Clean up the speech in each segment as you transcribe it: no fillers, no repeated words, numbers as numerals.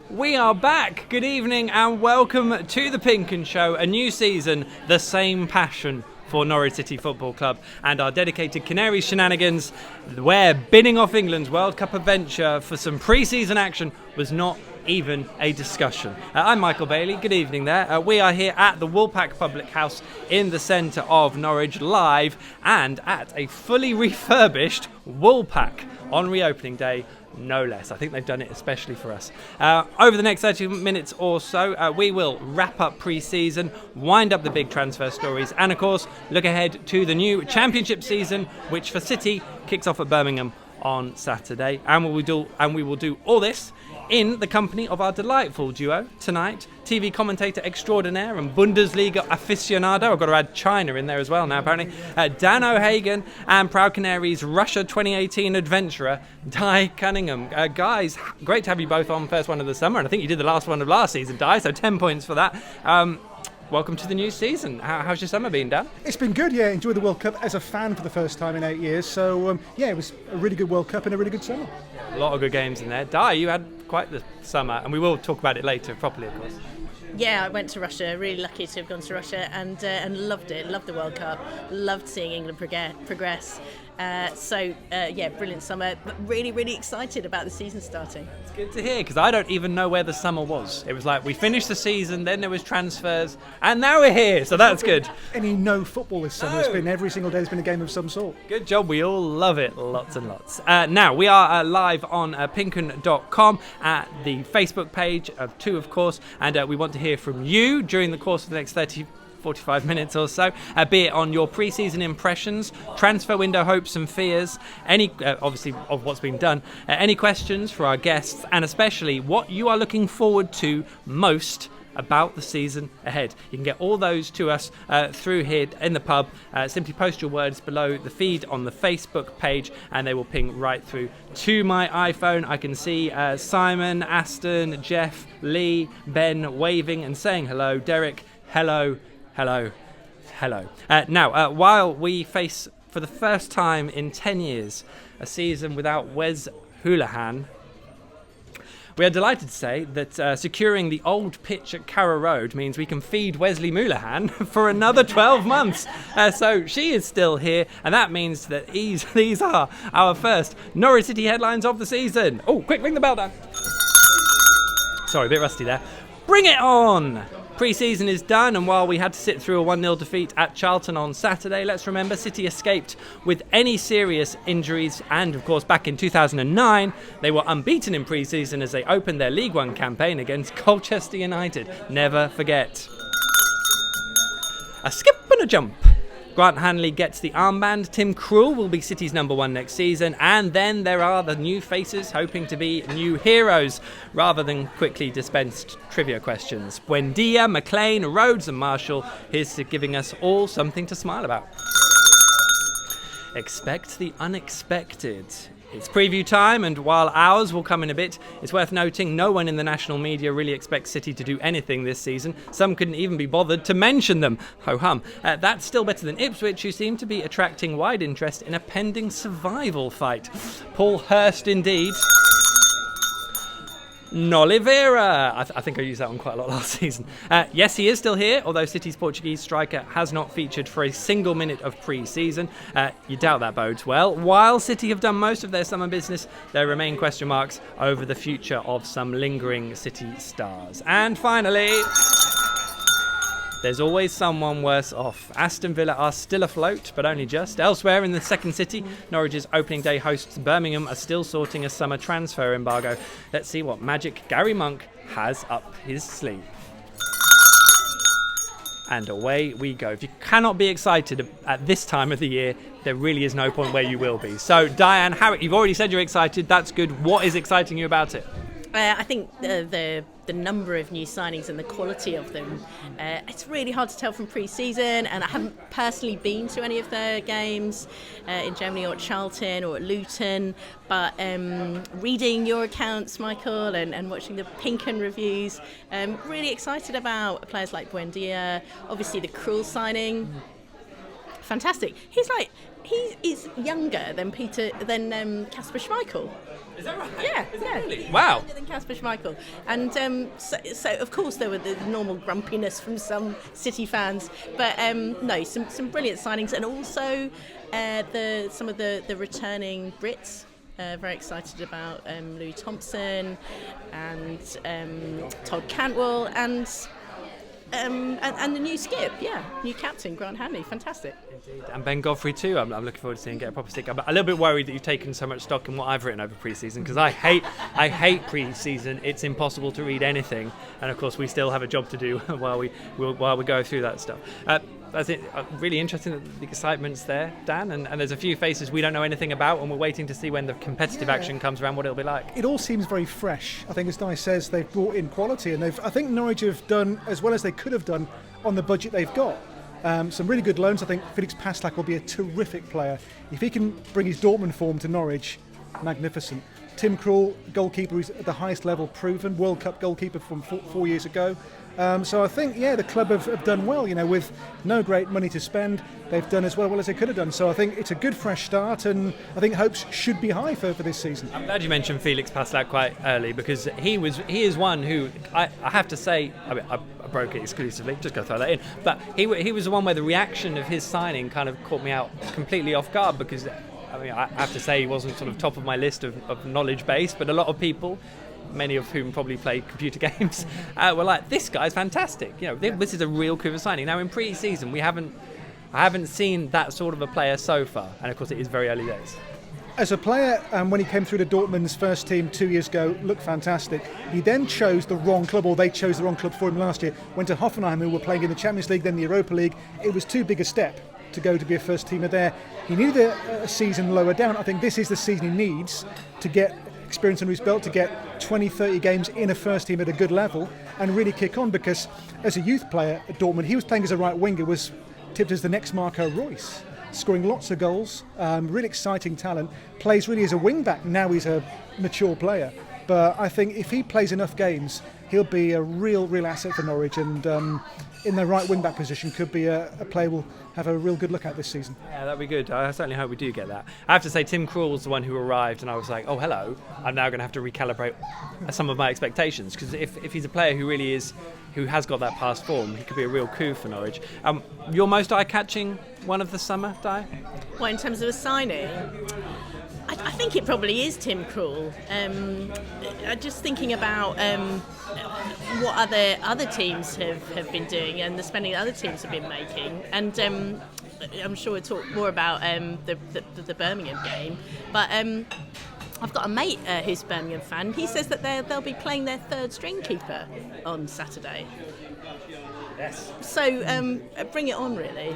We are back. Good evening and welcome to the PinkUn Show. A new season, the same passion for Norwich City Football Club and our dedicated Canaries shenanigans, where binning off England's World Cup adventure for some pre-season action was not even a discussion. I'm Michael Bailey. Good evening there. We are here at the Woolpack Public House in the centre of Norwich, live and at a fully refurbished Woolpack on reopening day. No less. I think they've done it especially for us. Over the next 30 minutes or so, we will wrap up pre-season, wind up the big transfer stories, and of course, look ahead to the new Championship season, which for City kicks off at Birmingham on Saturday. And we will do all this in the company of our delightful duo tonight, TV commentator extraordinaire and Bundesliga aficionado. I've got to add China in there as well now, apparently. Dan O'Hagan and Proud Canaries Russia 2018 adventurer, Di Cunningham. Guys, great to have you both on first one of the summer, and I think you did the last one of last season, Di, so 10 points for that. Welcome to the new season. How's your summer been, Dan? It's been good, yeah. Enjoyed the World Cup as a fan for the first time in 8 years. So, it was a really good World Cup and a really good summer. A lot of good games in there. Di, you had quite the summer, and we will talk about it later properly, of course. Yeah, I went to Russia. Really lucky to have gone to Russia and loved it. Loved the World Cup. Loved seeing England progress. Brilliant summer. But really, really excited about the season starting. It's good to hear, because I don't even know where the summer was. It was like we finished the season, then there was transfers, and now we're here, so that's good. No football this summer. It's been every single day. There's been a game of some sort. Good job. We all love it. Lots and lots. Now, we are live on PinkUn.com at the Facebook page of 2, of course, and we want to hear from you during the course of the next 45 minutes or so, be it on your pre-season impressions, transfer window hopes and fears, any obviously of what's been done, any questions for our guests, and especially what you are looking forward to most about the season ahead. You can get all those to us through here in the pub. Simply post your words below the feed on the Facebook page and they will ping right through to my iPhone. I can see Simon, Aston, Jeff, Lee, Ben waving and saying hello. Derek, hello. Now, while we face for the first time in 10 years a season without Wes Hoolahan, we are delighted to say that securing the old pitch at Carrow Road means we can feed Wesley Moolahan for another 12 months. So she is still here, and that means that these are our first Norwich City headlines of the season. Oh, quick, ring the bell, Dan. Sorry, a bit rusty there. Bring it on! Pre-season is done, and while we had to sit through a 1-0 defeat at Charlton on Saturday, let's remember City escaped with any serious injuries, and of course back in 2009 they were unbeaten in pre-season as they opened their League One campaign against Colchester United. Never forget. A skip and a jump. Grant Hanley gets the armband. Tim Krul will be City's number 1 next season. And then there are the new faces hoping to be new heroes rather than quickly dispensed trivia questions. Buendia, McLean, Rhodes and Marshall. Here's to giving us all something to smile about. Expect the unexpected. It's preview time, and while ours will come in a bit, it's worth noting no one in the national media really expects City to do anything this season. Some couldn't even be bothered to mention them. Ho-hum. That's still better than Ipswich, who seem to be attracting wide interest in a pending survival fight. Paul Hurst indeed. Nolivera. I think I used that one quite a lot last season. Yes, he is still here, although City's Portuguese striker has not featured for a single minute of pre-season. You doubt that bodes well. While City have done most of their summer business, there remain question marks over the future of some lingering City stars. And finally, there's always someone worse off. Aston Villa are still afloat, but only just. Elsewhere in the second city, Norwich's opening day hosts Birmingham are still sorting a summer transfer embargo. Let's see what magic Gary Monk has up his sleeve. And away we go. If you cannot be excited at this time of the year, there really is no point where you will be. So, Diane, you've already said you're excited. That's good. What is exciting you about it? I think the number of new signings and the quality of them, it's really hard to tell from pre-season, and I haven't personally been to any of their games in Germany or at Charlton or at Luton, but reading your accounts, Michael, and watching the PinkUn reviews, really excited about players like Buendia, obviously the Krul signing. fantastic. He is younger than Kasper Schmeichel. Is that right? Yeah, Is it yeah. really? Wow. Younger than Kasper Schmeichel. And so of course there were the normal grumpiness from some City fans, but no, some brilliant signings, and also some of the returning Brits. Very excited about Louis Thompson and Todd Cantwell and the new skip, new captain Grant Hanley, fantastic. Indeed. And Ben Godfrey too. I'm looking forward to seeing him get a proper stick. I'm a little bit worried that you've taken so much stock in what I've written over pre-season, because I hate pre-season. It's impossible to read anything, and of course we still have a job to do while we go through that stuff. I think really interesting that the excitement's there, Dan, and there's a few faces we don't know anything about, and we're waiting to see when the competitive action comes around what it'll be like. It all seems very fresh. I think, as Di says, they've brought in quality, and I think Norwich have done as well as they could have done on the budget they've got. Some really good loans. I think Felix Passlack will be a terrific player. If he can bring his Dortmund form to Norwich, magnificent. Tim Krul, goalkeeper who's at the highest level, proven, World Cup goalkeeper from 4 years ago. So I think, the club have done well, with no great money to spend. They've done as well as they could have done. So I think it's a good fresh start, and I think hopes should be high for this season. I'm glad you mentioned Felix Passlack quite early, because he is one who I have to say, I broke it exclusively, just going to throw that in, but he was the one where the reaction of his signing kind of caught me out completely off guard, because I have to say he wasn't sort of top of my list of knowledge base, but a lot of people, many of whom probably play computer games, were like, this guy's fantastic. This is a real coup of signing. Now in pre-season, I haven't seen that sort of a player so far, and of course it is very early days. As a player, when he came through to Dortmund's first team 2 years ago, looked fantastic. He then chose the wrong club, or they chose the wrong club for him last year. Went to Hoffenheim, who were playing in the Champions League, then the Europa League. It was too big a step to go to be a first teamer there. He needed a season lower down. I think this is the season he needs to get experience under his belt, to get 20-30 games in a first team at a good level and really kick on, because as a youth player at Dortmund, he was playing as a right winger, was tipped as the next Marco Reus, scoring lots of goals, really exciting talent, plays really as a wing back. Now he's a mature player, but I think if he plays enough games, he'll be a real asset for Norwich, and in the right wing back position could be a player we'll have a real good look at this season. Yeah, that'd be good. I certainly hope we do get that. I have to say, Tim Krul was the one who arrived, and I was like, oh, hello. I'm now going to have to recalibrate some of my expectations, because if he's a player who has got that past form, he could be a real coup for Norwich. Your most eye-catching one of the summer, Di? Well, in terms of a signing, I think it probably is Tim Krul. Just thinking about what other teams have been doing and the spending that other teams have been making, and I'm sure we'll talk more about the Birmingham game, but I've got a mate who's a Birmingham fan. He says that they'll be playing their third string keeper on Saturday. Yes. So bring it on, really.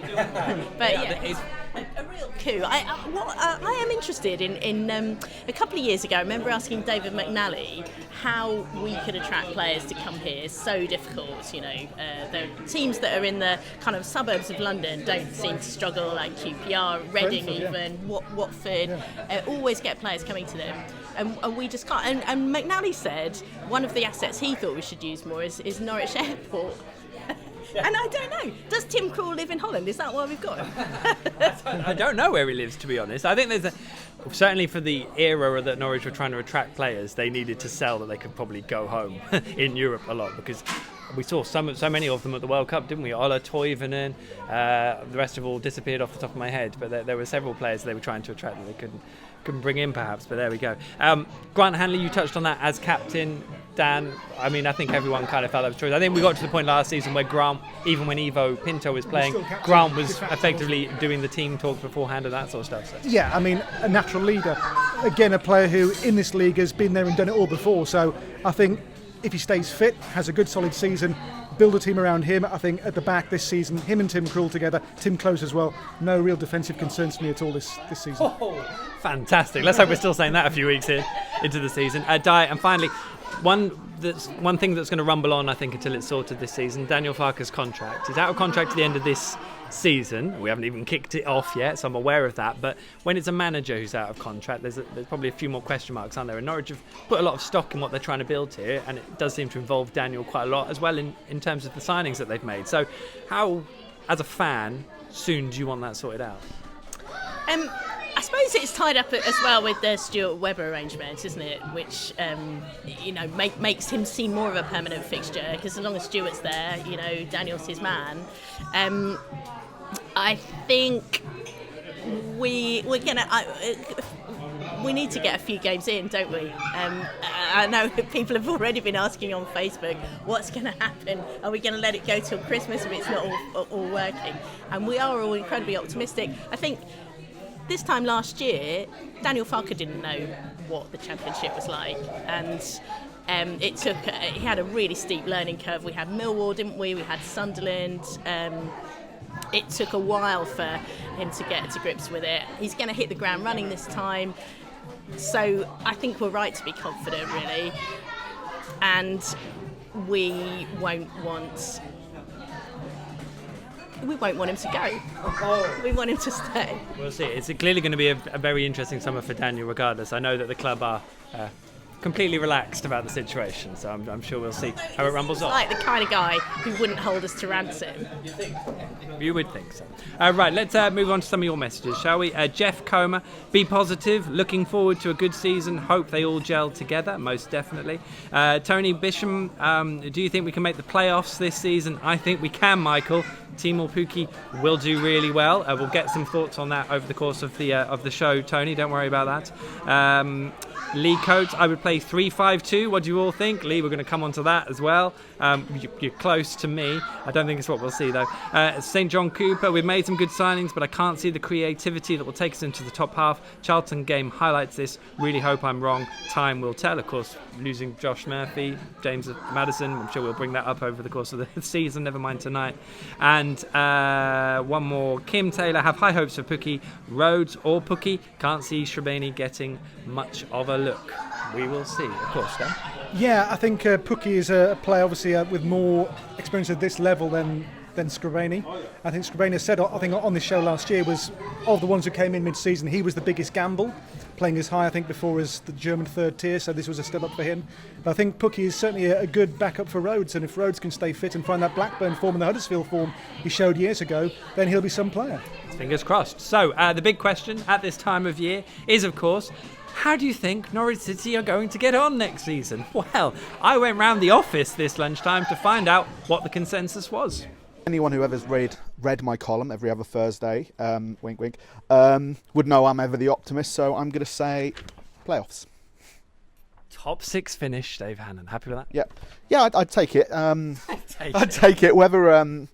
But yeah, a real coup. I am interested in a couple of years ago, I remember asking David McNally how we could attract players to come here. So difficult, the teams that are in the kind of suburbs of London don't seem to struggle, like QPR, Reading even, Watford, always get players coming to them. And we just can't. And McNally said one of the assets he thought we should use more is Norwich Airport. And I don't know, does Tim Krul live in Holland? Is that why we've got him? I don't know where he lives, to be honest. I think certainly for the era that Norwich were trying to attract players, they needed to sell that they could probably go home in Europe a lot, because we saw so many of them at the World Cup, didn't we? Ola Toivonen, the rest of all disappeared off the top of my head, but there were several players they were trying to attract that they couldn't bring in, perhaps, but there we go. Grant Hanley, you touched on that as captain. Dan, I think everyone kind of felt that was true. I think we got to the point last season where Grant, even when Ivo Pinto was playing, Grant was effectively doing the team talk beforehand and that sort of stuff. So. Yeah, a natural leader. Again, a player who in this league has been there and done it all before. So I think if he stays fit, has a good solid season, build a team around him. I think at the back this season, him and Tim Krul together, Tim Close as well, no real defensive concerns for me at all this season. Oh, fantastic. Let's hope we're still saying that a few weeks into the season. Di, and finally, one thing that's going to rumble on, I think, until it's sorted this season, Daniel Farke's contract. He's out of contract at the end of this season. We haven't even kicked it off yet, so I'm aware of that. But when it's a manager who's out of contract, there's probably a few more question marks, aren't there? And Norwich have put a lot of stock in what they're trying to build here, and it does seem to involve Daniel quite a lot as well in terms of the signings that they've made. So how, as a fan, soon do you want that sorted out? I suppose it's tied up as well with the Stuart Webber arrangement, isn't it? Which makes him seem more of a permanent fixture, because as long as Stuart's there, Daniel's his man. I think we need to get a few games in, don't we? I know people have already been asking on Facebook, what's going to happen? Are we going to let it go till Christmas if it's not all working? And we are all incredibly optimistic. I think this time last year, Daniel Farke didn't know what the Championship was like, and he had a really steep learning curve. We had Millwall, didn't we? We had Sunderland. It took a while for him to get to grips with it. He's going to hit the ground running this time, so I think we're right to be confident, really. And we won't want him to go. We want him to stay. We'll see. It's clearly going to be a very interesting summer for Daniel regardless. I know that the club are completely relaxed about the situation, so I'm sure we'll see how it rumbles on. Like the kind of guy who wouldn't hold us to ransom. You would think so. Right, let's move on to some of your messages, shall we? Jeff Comer, be positive, looking forward to a good season, hope they all gel together, most definitely. Tony Bisham, do you think we can make the playoffs this season? I think we can, Michael. Timur Pukki will do really well. We'll get some thoughts on that over the course of the show, Tony, don't worry about that. Lee Coates, I would play 3-5-2. What do you all think? Lee, we're going to come on to that as well. You're close to me. I don't think it's what we'll see, though. St John Cooper, we've made some good signings, but I can't see the creativity that will take us into the top half. Charlton game highlights this. Really hope I'm wrong. Time will tell. Of course, losing Josh Murphy, James Maddison, I'm sure we'll bring that up over the course of the season, never mind tonight. And one more. Kim Taylor, have high hopes for Pukki. Rhodes or Pukki. Can't see Shrabani getting much of a look. We will see, of course, Dan. Yeah, I think Pukki is a player, obviously, with more experience at this level than Scribani. I think Scribani said, I think on this show last year, was of the ones who came in mid-season, he was the biggest gamble, playing as high, I think, before as the German third tier, so this was a step up for him. But I think Pukki is certainly a good backup for Rhodes, and if Rhodes can stay fit and find that Blackburn form and the Huddersfield form he showed years ago, then he'll be some player. Fingers crossed. So, the big question at this time of year is, of course, how do you think Norwich City are going to get on next season? Well, I went round the office this lunchtime to find out what the consensus was. Anyone who ever's read my column every other Thursday, wink wink, would know I'm ever the optimist, so I'm going to say playoffs. Top 6 finish, Dave Hannon. Happy with that? Yeah, I'd take it. I'd take it, whether,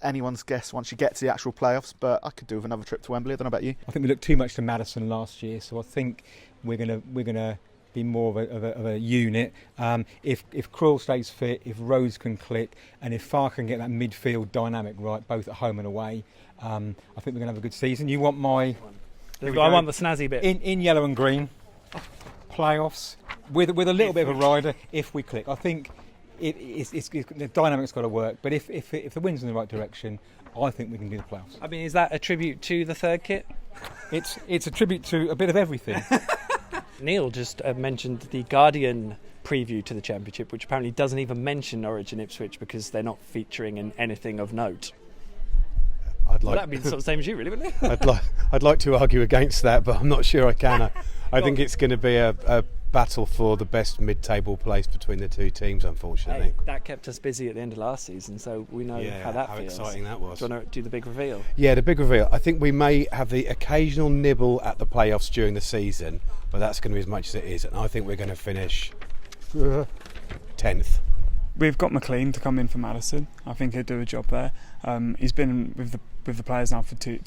anyone's guess once you get to the actual playoffs, but I could do with another trip to Wembley. I don't know about you. I think we looked too much to Maddison last year, so I think we're gonna be more of a unit. If Krul stays fit, if Rhodes can click, and if Farke can get that midfield dynamic right, both at home and away, I think we're gonna have a good season. You want my? I want the snazzy bit. In yellow and green, playoffs with a little bit of a rider if we click. I think. The dynamic's got to work, but if the wind's in the right direction, I think we can do the playoffs. I mean, is that a tribute to the third kit? It's a tribute to a bit of everything. Neil just mentioned the Guardian preview to the Championship, which apparently doesn't even mention Norwich and Ipswich because they're not featuring in anything of note. That'd be the sort of same as you, really, wouldn't it? I'd like to argue against that, but I'm not sure I can. I think it's going to be a battle for the best mid-table place between the two teams, unfortunately. Hey, that kept us busy at the end of last season, so we know how that feels. How exciting that was. Do you want to do the big reveal? Yeah, the big reveal. I think we may have the occasional nibble at the playoffs during the season, but that's going to be as much as it is, and I think we're going to finish 10th. We've got McLean to come in for Maddison. I think he'll do a job there. He's been with the players now for two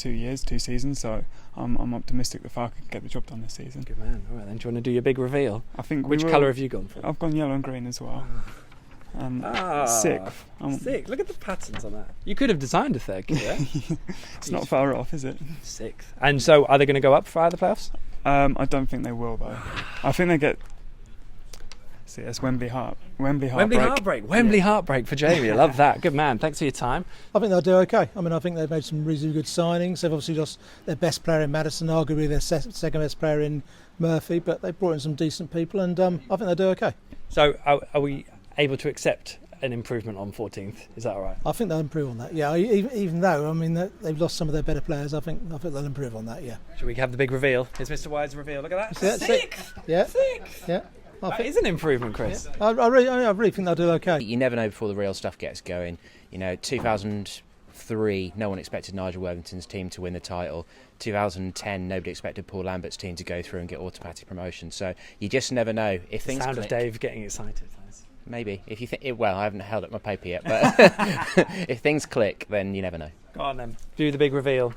seasons, so I'm optimistic that Farke can get the job done this season. Good man. All right, then. Do you want to do your big reveal? I think. Which colour have you gone for? I've gone yellow and green as well. Sixth. Sick. Look at the patterns on that. You could have designed a third kit, yeah? It's not far off, is it? Sixth. And so, are they going to go up for either playoffs? I don't think they will, though. I think they get. See, it's Wembley Heartbreak. Wembley Heartbreak for Jamie. I love that. Good man. Thanks for your time. I think they'll do okay. I mean, I think they've made some reasonably good signings. They've obviously lost their best player in Maddison, arguably their second best player in Murphy, but they brought in some decent people, and I think they'll do okay. So, are we able to accept an improvement on 14th? Is that all right? I think they'll improve on that. Yeah, even though they've lost some of their better players, I think they'll improve on that. Yeah. Should we have the big reveal? Here's Mr. Wide's reveal. Look at that. Yeah, Sixth. Yeah. Sixth. Yeah. That is an improvement, Chris. Yeah. I really think they'll do okay. You never know before the real stuff gets going. 2003, no one expected Nigel Worthington's team to win the title. 2010, nobody expected Paul Lambert's team to go through and get automatic promotion. So you just never know if things Sound click. of Dave getting excited. Maybe. If you think, well, I haven't held up my paper yet, but if things click, then you never know. Go on then. Do the big reveal.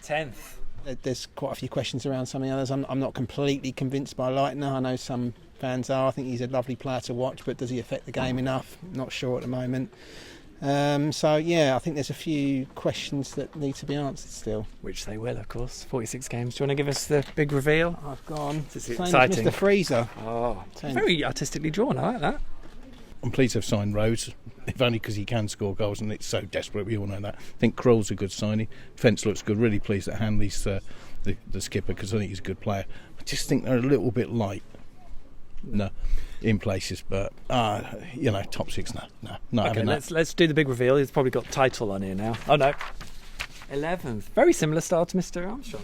10th. There's quite a few questions around some of the others. I'm not completely convinced by Leitner. I know some fans are. I think he's a lovely player to watch, but does he affect the game enough? Not sure at the moment. So yeah, I think there's a few questions that need to be answered still. Which they will, of course. 46 games. Do you want to give us the big reveal? I've gone. This is Same as exciting. Mr. Freezer. Oh, 10. very artistically drawn. I like that. I'm pleased they've signed Rhodes, if only because he can score goals and it's so desperate. We all know that. I think Krul's a good signing. Fence looks good. Really pleased that Hanley's the skipper, because I think he's a good player. I just think they're a little bit light. No, in places, but top six. No. Okay, let's do the big reveal. He's probably got title on here now. Oh no, 11th. Very similar style to Mr. Armstrong.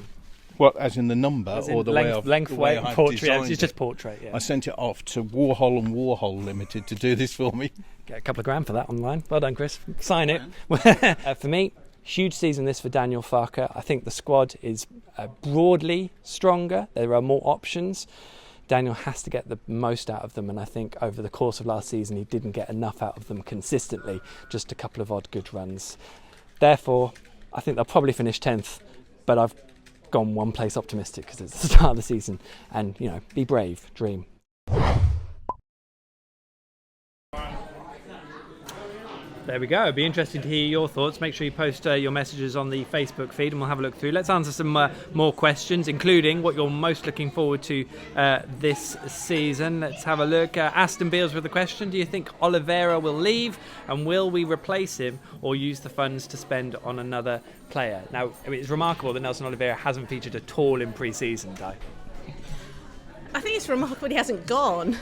What, as in the number, or the length, way I've portrait? designed It's just it? portrait. Yeah. I sent it off to Warhol and Warhol Limited to do this for me. Get a couple of grand for that online. Well done, Chris. Sign it. For me, huge season this for Daniel Farke. I think the squad is broadly stronger. There are more options. Daniel has to get the most out of them, and I think over the course of last season he didn't get enough out of them consistently, just a couple of odd good runs. Therefore, I think they'll probably finish 10th, but I've gone one place optimistic because it's the start of the season, and be brave, dream. There we go. It'd be interesting to hear your thoughts. Make sure you post your messages on the Facebook feed and we'll have a look through. Let's answer some more questions, including what you're most looking forward to this season. Let's have a look. Aston Beals with the question: do you think Oliveira will leave, and will we replace him or use the funds to spend on another player? Now, it's remarkable that Nelson Oliveira hasn't featured at all in pre-season, Di. I think it's remarkable he hasn't gone.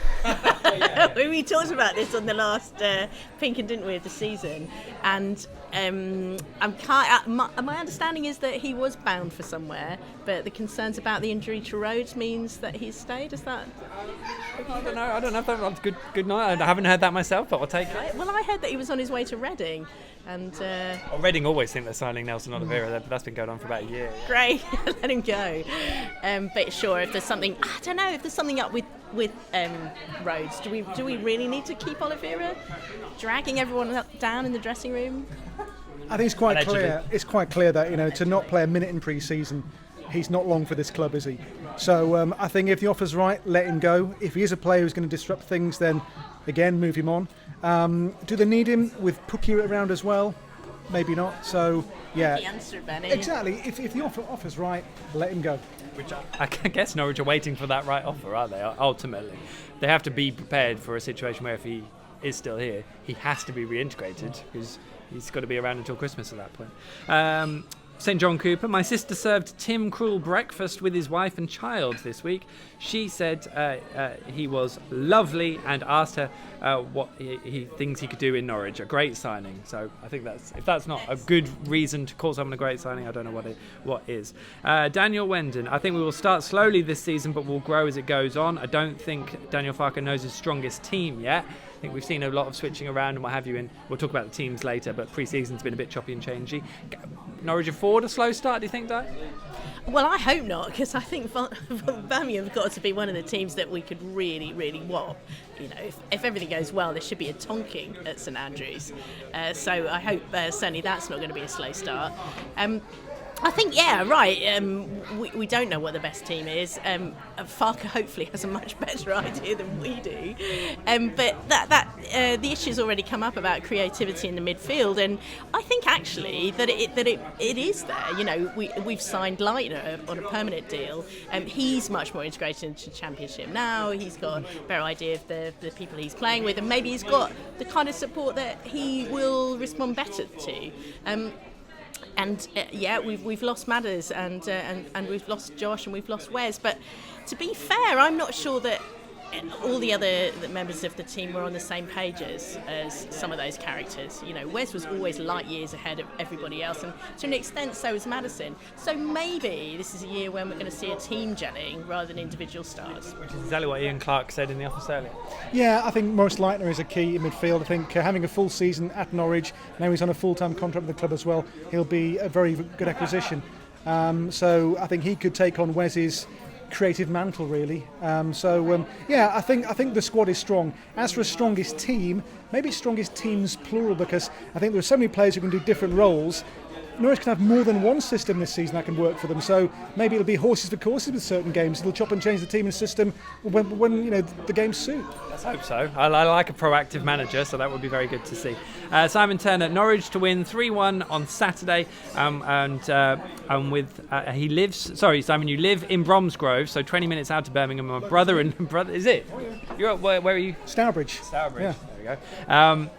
We talked about this on the last PinkUn, didn't we, of the season? And my understanding is that he was bound for somewhere, but the concerns about the injury to Rhodes means that he's stayed. Is that? I don't know if that's good night. I haven't heard that myself, but I'll take it. Well, I heard that he was on his way to Reading. And Reading always think they're signing Nelson Oliveira, but that's been going on for about a year. Great, let him go. But sure, if there's something, I don't know, if there's something up with Rhodes, do we really need to keep Oliveira dragging everyone down in the dressing room? I think it's quite clear. It's quite clear that to not play a minute in pre-season, he's not long for this club, is he? So I think if the offer's right, let him go. If he is a player who's going to disrupt things, then again, move him on. Do they need him with Pookie around as well? Maybe not. So yeah, the answer, Benny. Exactly. If the offer's right, let him go. Which I guess Norwich are waiting for that right offer, aren't they? Ultimately, they have to be prepared for a situation where if he is still here, he has to be reintegrated because he's got to be around until Christmas at that point. St John Cooper: my sister served Tim Krul breakfast with his wife and child this week. She said he was lovely and asked her what he thinks he could do in Norwich. A great signing. So I think if that's not a good reason to call someone a great signing, I don't know what is. Daniel Wenden: I think we will start slowly this season, but we'll grow as it goes on. I don't think Daniel Farke knows his strongest team yet. I think we've seen a lot of switching around and what have you, and we'll talk about the teams later, but pre-season's been a bit choppy and changey. Norwich are forward a slow start, do you think, Di? Well, I hope not, because I think Birmingham have got to be one of the teams that we could really, really whop. If everything goes well, there should be a tonking at St Andrews. So I hope certainly that's not going to be a slow start. I think, yeah, right. We don't know what the best team is. Farke hopefully has a much better idea than we do. But the issue's already come up about creativity in the midfield, and I think actually that it is there. We've signed Leitner on a permanent deal. He's much more integrated into the Championship now. He's got a better idea of the people he's playing with, and maybe he's got the kind of support that he will respond better to. And we've lost Madders and we've lost Josh and we've lost Wes. But to be fair, I'm not sure that all the other members of the team were on the same pages as some of those characters. You know, Wes was always light years ahead of everybody else, and to an extent so is Maddison. So maybe this is a year when we're going to see a team gelling rather than individual stars. Which is exactly what Ian Clark said in the office earlier. Yeah, I think Maurice Leitner is a key in midfield. I think having a full season at Norwich, now he's on a full-time contract with the club as well, he'll be a very good acquisition. So I think he could take on Wes's creative mantle, really. Yeah, I think the squad is strong. As for a strongest team, maybe strongest teams plural, because I think there are so many players who can do different roles. Norwich can have more than one system this season that can work for them, so maybe it'll be horses for courses with certain games. They'll chop and change the team and system when the games suit. Let's hope so. I like a proactive manager, so that would be very good to see. Simon Turner, Norwich to win 3-1 on Saturday, he lives. Sorry, Simon, you live in Bromsgrove, so 20 minutes out of Birmingham. My brother is it? You're where are you? Stourbridge. Yeah. There we go.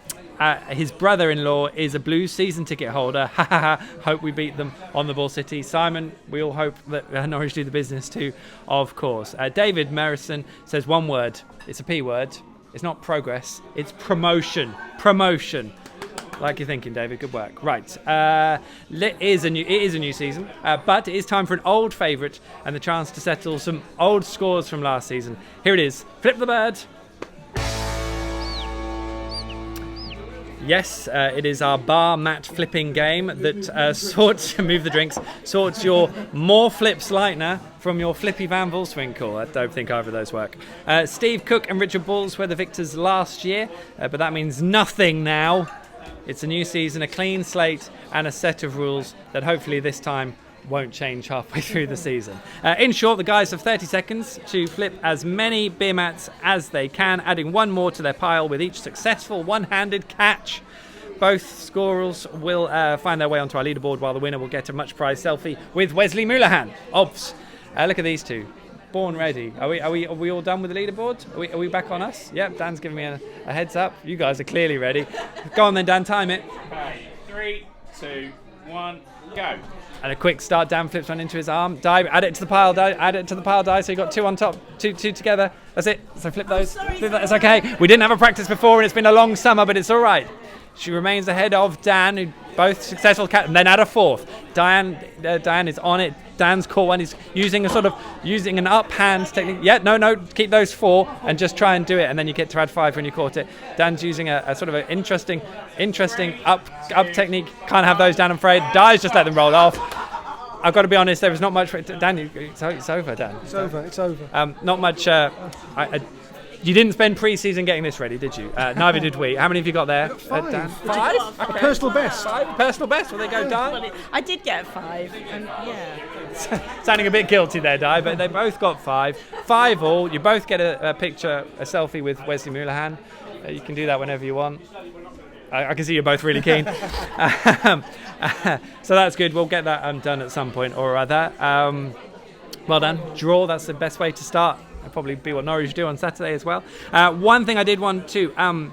His brother-in-law is a Blues season ticket holder. Hope we beat them on the Ball City. Simon, we all hope that Norwich do the business too, of course. David Merrison says one word. It's a P word. It's not progress. It's promotion. Promotion. Like you're thinking, David. Good work. Right. It is a new season, but it is time for an old favourite and the chance to settle some old scores from last season. Here it is. Flip the bird. Yes, it is our bar mat flipping game that sorts your more flips Leitner from your flippy Van Volswinkel. I don't think either of those work. Steve Cook and Richard Bulls were the victors last year, but that means nothing now. It's a new season, a clean slate, and a set of rules that hopefully this time won't change halfway through the season. In short, the guys have 30 seconds to flip as many beer mats as they can, adding one more to their pile with each successful one-handed catch. Both scorers will find their way onto our leaderboard, while the winner will get a much prized selfie with Wesley Moulahan. Obs. Look at these two. Born ready. Are we all done with the leaderboard? Are we back on us? Yep, Dan's giving me a heads up. You guys are clearly ready. Go on then, Dan, time it. 3, 2, 1, go. And a quick start, Dan flips one into his arm. Dive, add it to the pile, die. So you got two on top, two together. That's it. So flip those. It's okay. We didn't have a practice before and it's been a long summer, but it's all right. She remains ahead of Dan, who both successful and then add a fourth. Diane is on it. Dan's caught one. He's using an up hand technique. Yeah, no, keep those 4 and just try and do it, and then you get to add 5 when you caught it. Dan's using a sort of an interesting up technique. Can't have those, Dan, I'm afraid. Dies, just let them roll off. I've got to be honest, there was not much. Dan, it's over, Dan. It's over. Not much. You didn't spend pre-season getting this ready, did you? Neither did we. How many have you got there? 5. Dan? 5? Okay. A personal best. 5? Personal best? Well, they go, Di. I did get 5, and yeah. Sounding a bit guilty there, Di, but they both got 5. 5 all. You both get a picture, a selfie with Wesley Moulahan. You can do that whenever you want. I can see you're both really keen. So that's good. We'll get that done at some point or other. Well done. Draw, that's the best way to start. That'll probably be what Norwich do on Saturday as well. One thing I did want to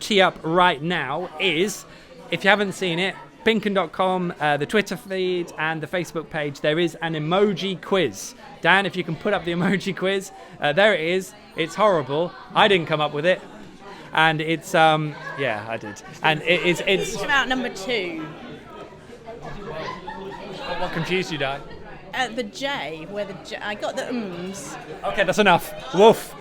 tee up right now is, if you haven't seen it, PinkUn.com, the Twitter feed and the Facebook page, there is an emoji quiz. Dan, if you can put up the emoji quiz. There it is. It's horrible. I didn't come up with it. And it's, yeah, I did. And it's Teach about number 2. What confused you, Dan? The J, where the J, I got the ums. Okay, that's enough. Woof.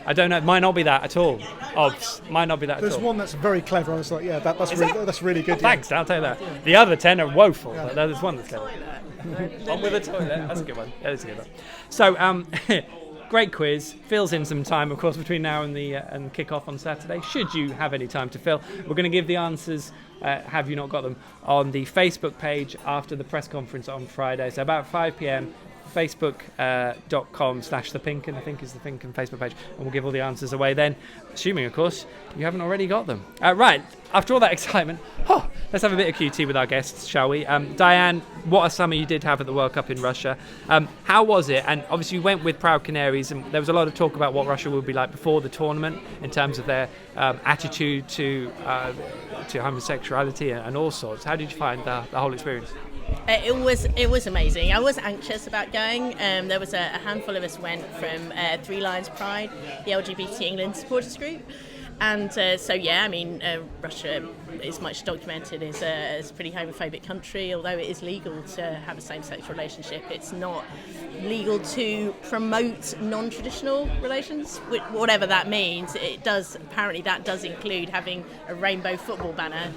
I don't know. It might not be that at all. Obs. Might not be that There's at all. one that's very clever. I was like, yeah, that's really good. Thanks, I'll tell you that. The other 10 are woeful. But there's one that's clever. One with a toilet. That's a good one. That is a good one. So, great quiz. Fills in some time, of course, between now and the kick-off on Saturday. Should you have any time to fill, we're going to give the answers, have you not got them, on the Facebook page after the press conference on Friday. So about 5 p.m, facebook.com/thepinkunn, I think is the PinkUn Facebook page, and we'll give all the answers away then, assuming, of course, you haven't already got them. Right, after all that excitement, let's have a bit of QT with our guests, shall we? Diane, what a summer you did have at the World Cup in Russia. How was it? And obviously you went with Proud Canaries, and there was a lot of talk about what Russia would be like before the tournament in terms of their attitude to homosexuality and all sorts. How did you find the whole experience? It was amazing. I was anxious about going. There was a handful of us went from Three Lions Pride, the LGBT England supporters group. And Russia is much documented as a pretty homophobic country. Although it is legal to have a same-sex relationship, it's not legal to promote non-traditional relations, whatever that means. Apparently that does include having a rainbow football banner.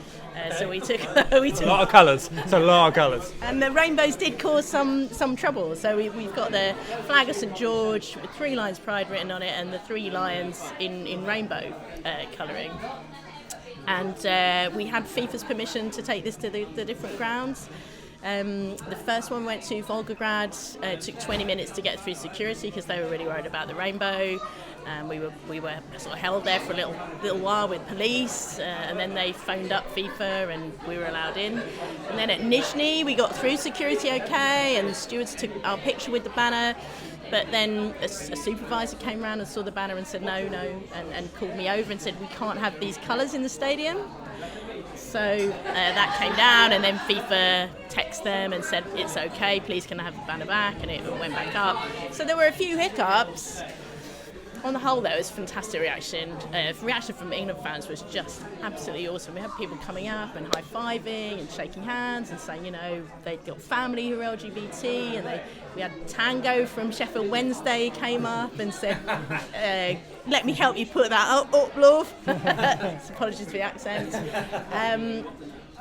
So we took a lot of colours. It's a lot of colours. And the rainbows did cause some trouble. So we've got the flag of St George with Three Lions Pride written on it, and the three lions in rainbow colouring. And we had FIFA's permission to take this to the different grounds. The first one went to Volgograd. It took 20 minutes to get through security because they were really worried about the rainbow. We were sort of held there for a little while with police, and then they phoned up FIFA and we were allowed in. And then at Nizhny we got through security okay, and the stewards took our picture with the banner. But then a supervisor came around and saw the banner and said no, and called me over and said we can't have these colours in the stadium. So that came down, and then FIFA texted them and said it's okay, please can I have the banner back, and it went back up. So there were a few hiccups. On the whole, though, it was a fantastic reaction. Reaction from England fans was just absolutely awesome. We had people coming up and high-fiving and shaking hands and saying, they'd got family who were LGBT, and we had Tango from Sheffield Wednesday came up and said, let me help you put that up, love. Apologies for the accent.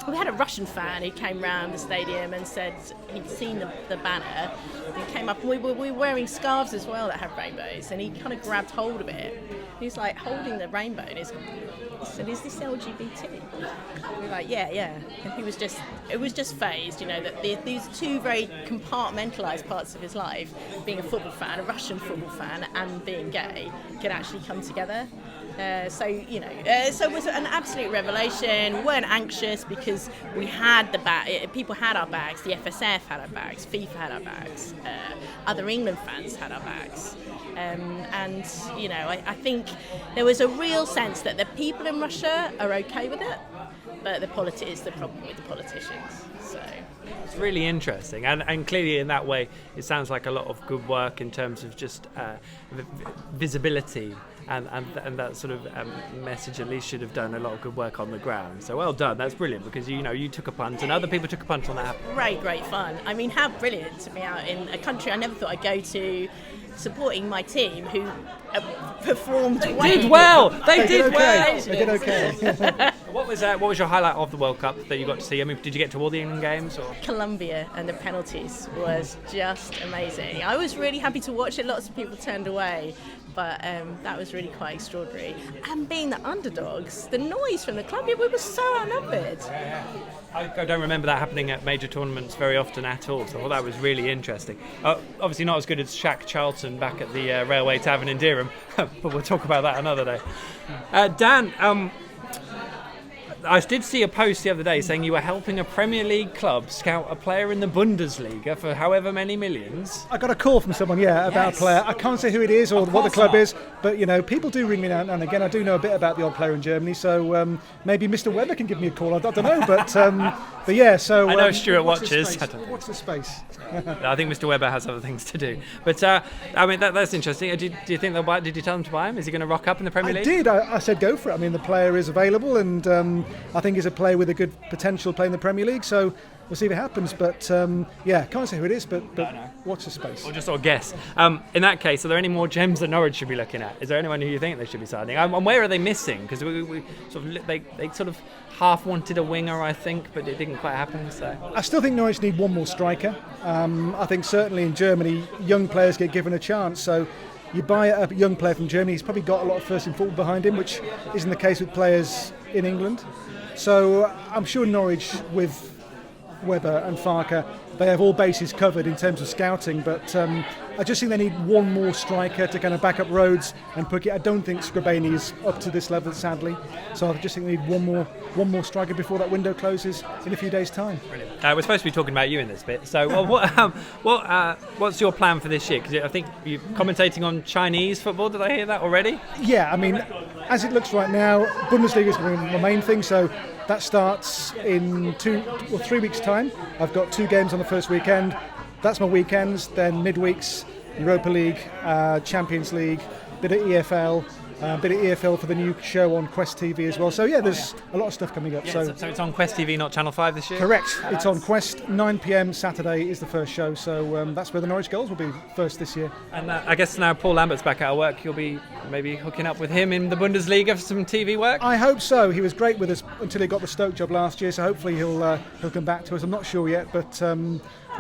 We had a Russian fan who came round the stadium and said he'd seen the banner and came up, and we were wearing scarves as well that had rainbows, and he kind of grabbed hold of it. He's like holding the rainbow and he said, is this LGBT? We were like, yeah. And he was just fazed, that these two very compartmentalised parts of his life, being a football fan, a Russian football fan, and being gay, could actually come together. So it was an absolute revelation. We weren't anxious because we had people had our bags, the FSF had our bags, FIFA had our bags, other England fans had our bags. I think there was a real sense that the people in Russia are okay with it, but the problem with the politicians. So it's really interesting, and clearly in that way it sounds like a lot of good work in terms of just visibility. And that sort of message at least should have done a lot of good work on the ground. So well done, that's brilliant, because you took a punt and other people took a punt on that. Great fun. I mean, how brilliant to be out in a country I never thought I'd go to, supporting my team who performed They did well. They did okay. What was your highlight of the World Cup that you got to see? I mean, did you get to all the England games? Or? Colombia and the penalties was just amazing. I was really happy to watch it. Lots of people turned away, but that was really quite extraordinary. And being the underdogs, the noise from the Colombia, we were so outnumbered. I don't remember that happening at major tournaments very often at all, so I thought that was really interesting. Obviously not as good as Shaq Charlton back at the Railway Tavern in Durham, but we'll talk about that another day. Dan, I did see a post the other day saying you were helping a Premier League club scout a player in the Bundesliga for however many millions. I got a call from someone, about a player. I can't say who it is or what the club is, but people do ring me now and again. I do know a bit about the odd player in Germany, so maybe Mr. Weber can give me a call. I don't know, but yeah. So I know Stuart watches. What's the space? I think Mr. Weber has other things to do. But I mean, that's interesting. Do you think they'll buy? Did you tell them to buy him? Is he going to rock up in the Premier League? I did. I said go for it. I mean, the player is available, and I think he's a player with a good potential to play in the Premier League. So we'll see if it happens. But can't say who it is. But watch the space. Or just sort of guess. In that case, are there any more gems that Norwich should be looking at? Is there anyone who you think they should be signing? And where are they missing? Because they sort of half wanted a winger, I think, but it didn't quite happen. So I still think Norwich need one more striker. I think certainly in Germany, young players get given a chance. So you buy a young player from Germany, he's probably got a lot of first-team football behind him, which isn't the case with players in England. So I'm sure Norwich, with Weber and Farke, they have all bases covered in terms of scouting, but I just think they need one more striker to kind of back up Rhodes and Pukki. I don't think Scribani is up to this level, sadly. So I just think they need one more striker before that window closes in a few days' time. Brilliant. We're supposed to be talking about you in this bit. So what's your plan for this year? Because I think you're commentating on Chinese football. Did I hear that already? Yeah, I mean, as it looks right now, Bundesliga is going to be the main thing. So That starts in 3 weeks' time. I've got 2 games on the first weekend. That's my weekends. Then midweeks, Europa League, Champions League, bit of EFL. Bit of EFL for the new show on Quest TV as well. So yeah, there's a lot of stuff coming up. Yeah, so it's on Quest TV, not Channel 5 this year? Correct. It's on Quest. 9 p.m. Saturday is the first show. So that's where the Norwich Girls will be first this year. And I guess now Paul Lambert's back out of work, you'll be maybe hooking up with him in the Bundesliga for some TV work? I hope so. He was great with us until he got the Stoke job last year. So hopefully he'll come back to us. I'm not sure yet, but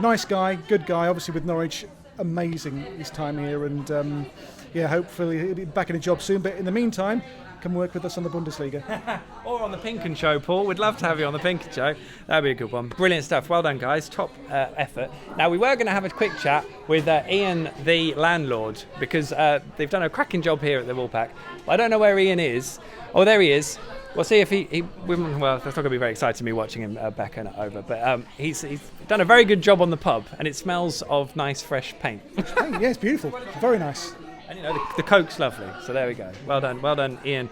nice guy, good guy. Obviously with Norwich, amazing his time here, and yeah, hopefully he'll be back in a job soon. But in the meantime, come work with us on the Bundesliga. Or on the PinkUn show, Paul. We'd love to have you on the PinkUn show. That'd be a good one. Brilliant stuff. Well done, guys. Top effort. Now, we were going to have a quick chat with Ian, the landlord, because they've done a cracking job here at the Woolpack. I don't know where Ian is. Oh, there he is. We'll see if well, that's not going to be very exciting to me watching him beckon it over, but he's done a very good job on the pub, and it smells of nice, fresh paint. Yeah, it's beautiful. Very nice. And the Coke's lovely, so there we go. Well done, Ian.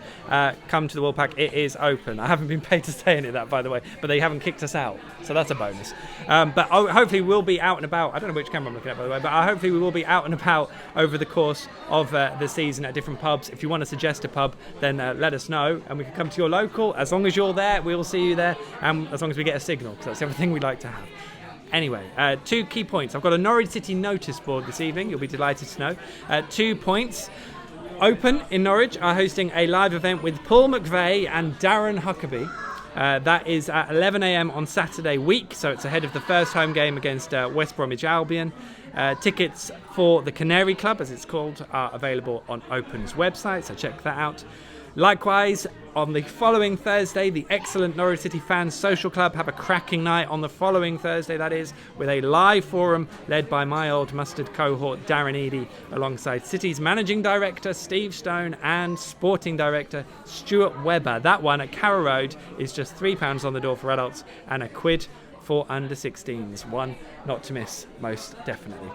Come to the Woolpack, it is open. I haven't been paid to stay in it, by the way, but they haven't kicked us out, so that's a bonus. But hopefully we'll be out and about. I don't know which camera I'm looking at, by the way, but hopefully we will be out and about over the course of the season at different pubs. If you want to suggest a pub, then let us know, and we can come to your local. As long as you're there, we'll see you there, and as long as we get a signal, because that's everything we like to have. Anyway, 2 key points. I've got a Norwich City notice board this evening. You'll be delighted to know. 2 points. Open in Norwich are hosting a live event with Paul McVeigh and Darren Huckabee. That is at 11 a.m. on Saturday week, so it's ahead of the first home game against West Bromwich Albion. Tickets for the Canary Club, as it's called, are available on Open's website, so check that out. Likewise, on the following Thursday, the excellent Norwich City Fans Social Club have a cracking night on the following Thursday, that is, with a live forum led by my old mustard cohort Darren Eady, alongside City's Managing Director Steve Stone and Sporting Director Stuart Webber. That one at Carrow Road is just £3 on the door for adults and £1 for under 16s. One not to miss, most definitely.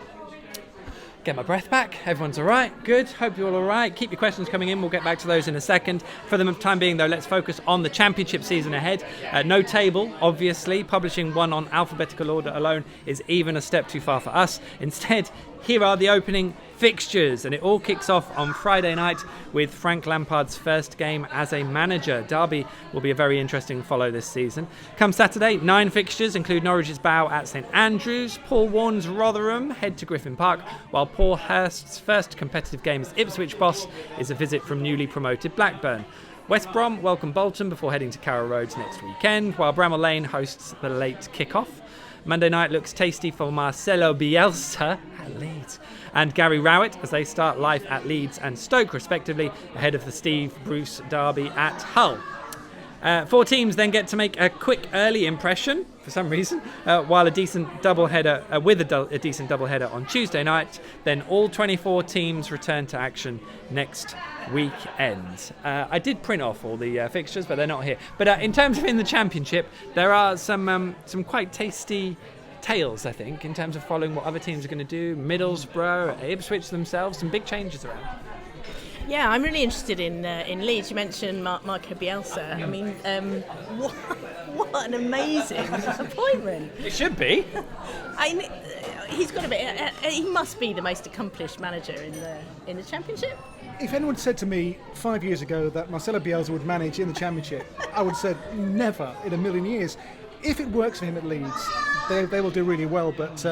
Get my breath back. Everyone's all right. Good. Hope you're all right. Keep your questions coming in. We'll get back to those in a second. For the time being, though, let's focus on the championship season ahead. No table, obviously. Publishing one on alphabetical order alone is even a step too far for us. Instead, here are the opening fixtures, and it all kicks off on Friday night with Frank Lampard's first game as a manager. Derby will be a very interesting follow this season. Come Saturday, 9 fixtures include Norwich's Bow at St Andrews, Paul Warne's Rotherham head to Griffin Park, while Paul Hurst's first competitive game as Ipswich boss is a visit from newly promoted Blackburn. West Brom welcome Bolton before heading to Carrow Road next weekend, while Bramall Lane hosts the late kick-off. Monday night looks tasty for Marcelo Bielsa at Leeds and Gary Rowett as they start life at Leeds and Stoke respectively, ahead of the Steve Bruce derby at Hull. 4 teams then get to make a quick early impression for some reason, while a decent doubleheader a decent doubleheader on Tuesday night. Then all 24 teams return to action next weekend. I did print off all the fixtures, but they're not here. But in terms of in the Championship, there are some quite tasty tales, I think, in terms of following what other teams are going to do. Middlesbrough, Ipswich themselves, some big changes around. Yeah, I'm really interested in Leeds. You mentioned Marco Bielsa. I mean, what an amazing appointment. It should be. He's got to be. He must be the most accomplished manager in the Championship. If anyone said to me 5 years ago that Marcelo Bielsa would manage in the Championship, I would have said never in a million years. If it works for him at Leeds, they will do really well. But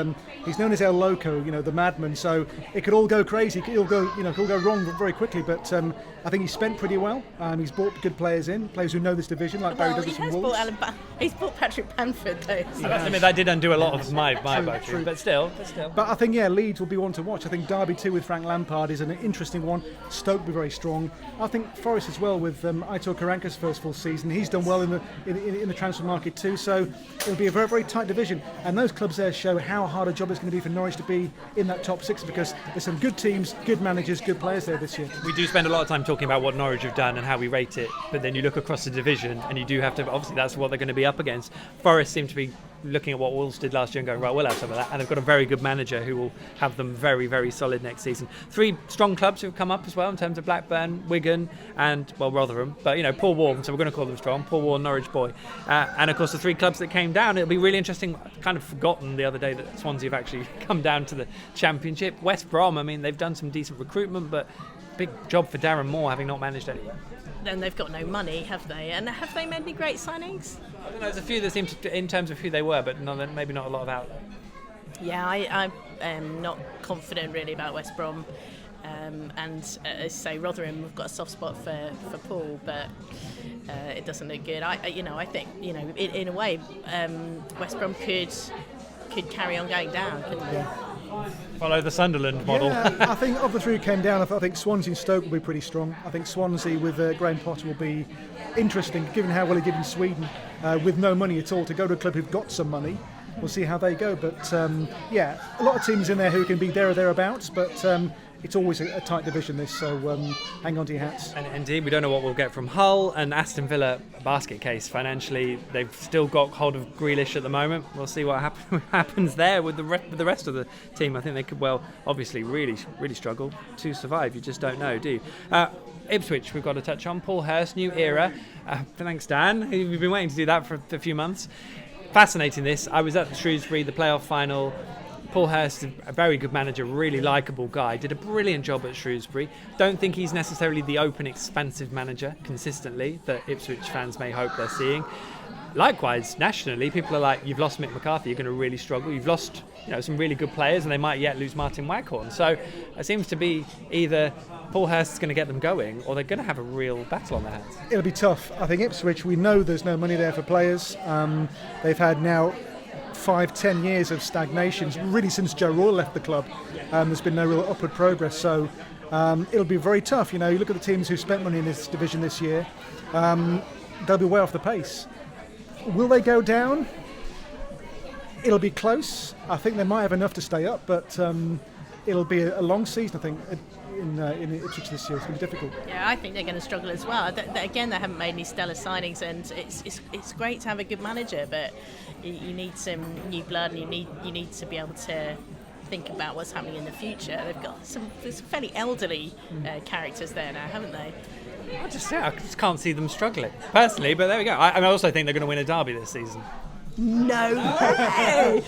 he's known as El Loco, the madman. So it could all go crazy. It could all go wrong very quickly. But I think he's spent pretty well. He's bought good players who know this division, like Barry Douglas from Wolves. He's bought Patrick Bamford, though. So. I must admit, that did undo a lot of my voting, but still. But I think Leeds will be one to watch. I think Derby too with Frank Lampard is an interesting one. Stoke will be very strong. I think Forest as well with Aitor Karanka's first full season. He's done well in the transfer market too. So it'll be a very, very tight division. And those clubs there show how hard a job it's going to be for Norwich to be in that top 6, because there's some good teams, good managers, good players there this year. We do spend a lot of time talking about what Norwich have done and how we rate it, but then you look across the division and you do have to, obviously that's what they're going to be up against. Forest seem to be looking at what Wolves did last year and going, right, we'll have some of that. And they've got a very good manager who will have them very, very solid next season. 3 strong clubs who have come up as well in terms of Blackburn, Wigan, and, well, Rotherham. But, Paul Warren, so we're going to call them strong. Paul Warren, Norwich Boy. And, of course, the 3 clubs that came down. It'll be really interesting. Kind of forgotten the other day that Swansea have actually come down to the Championship. West Brom, I mean, they've done some decent recruitment, but big job for Darren Moore having not managed anywhere. And they've got no money, have they? And have they made any great signings? I don't know, there's a few that seem to, in terms of who they were, but maybe not a lot of outlet. Yeah, I am not confident really about West Brom. And as I say, Rotherham, we've got a soft spot for Paul, but it doesn't look good. I think in a way, West Brom could carry on going down, couldn't they? Follow the Sunderland model. Yeah, I think of the 3 who came down, I think Swansea and Stoke will be pretty strong. I think Swansea with Graham Potter will be interesting, given how well he did in Sweden, with no money at all, to go to a club who've got some money. We'll see how they go. But a lot of teams in there who can be there or thereabouts, but it's always a tight division, this, so hang on to your hats. And indeed, we don't know what we'll get from Hull and Aston Villa. Basket case financially, they've still got hold of Grealish at the moment. We'll see what happens there with the rest of the team. I think they could, obviously really, really struggle to survive. You just don't know, do you? Ipswich, we've got to touch on. Paul Hurst, new era. Thanks, Dan. We've been waiting to do that for a few months. Fascinating this. I was at Shrewsbury, the playoff final. Paul Hurst, a very good manager, really likeable guy, did a brilliant job at Shrewsbury. Don't think he's necessarily the open, expansive manager consistently that Ipswich fans may hope they're seeing. Likewise, nationally, people are like, you've lost Mick McCarthy, you're going to really struggle. You've lost some really good players, and they might yet lose Martin Waghorn. So it seems to be either Paul Hurst's going to get them going, or they're going to have a real battle on their hands. It'll be tough. I think Ipswich, we know there's no money there for players. They've had now 5-10 years of stagnation, really since Joe Royle left the club. There's been no real upward progress, so it'll be very tough. You look at the teams who spent money in this division this year, they'll be way off the pace. Will they go down? It'll be close. I think they might have enough to stay up, but it'll be a long season, I think, in Ipswich this year. It's going to be difficult. Yeah, I think they're going to struggle as well. Again, they haven't made any stellar signings, and it's great to have a good manager, but you need some new blood, and you need to be able to think about what's happening in the future. They've got some fairly elderly characters there now, haven't they? I just can't see them struggling personally, but there we go. I also think they're going to win a derby this season. No way!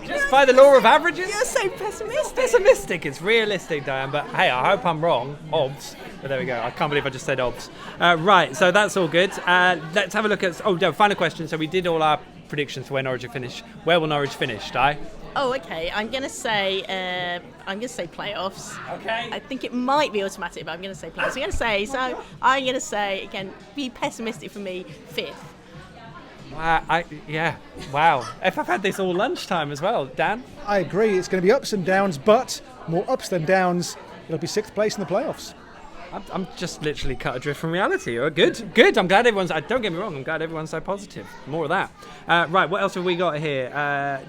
Just by the law of averages? You're so pessimistic. Pessimistic. It's realistic, Diane. But hey, I hope I'm wrong. Obs. But there we go. I can't believe I just said obs. Right. So that's all good. Let's have a look at. Final question. So we did all our predictions for where Norwich will finish. Where will Norwich finish, Di? Oh, okay. I'm going to say playoffs. Okay. I think it might be automatic, but I'm going to say playoffs. I'm going to say again, be pessimistic for me, 5th. Wow. If I've had this all lunchtime as well, Dan? I agree. It's going to be ups and downs, but more ups than downs. It'll be 6th place in the playoffs. I'm just literally cut adrift from reality. Good. I'm glad everyone's. Don't get me wrong. I'm glad everyone's so positive. More of that. Right. What else have we got here?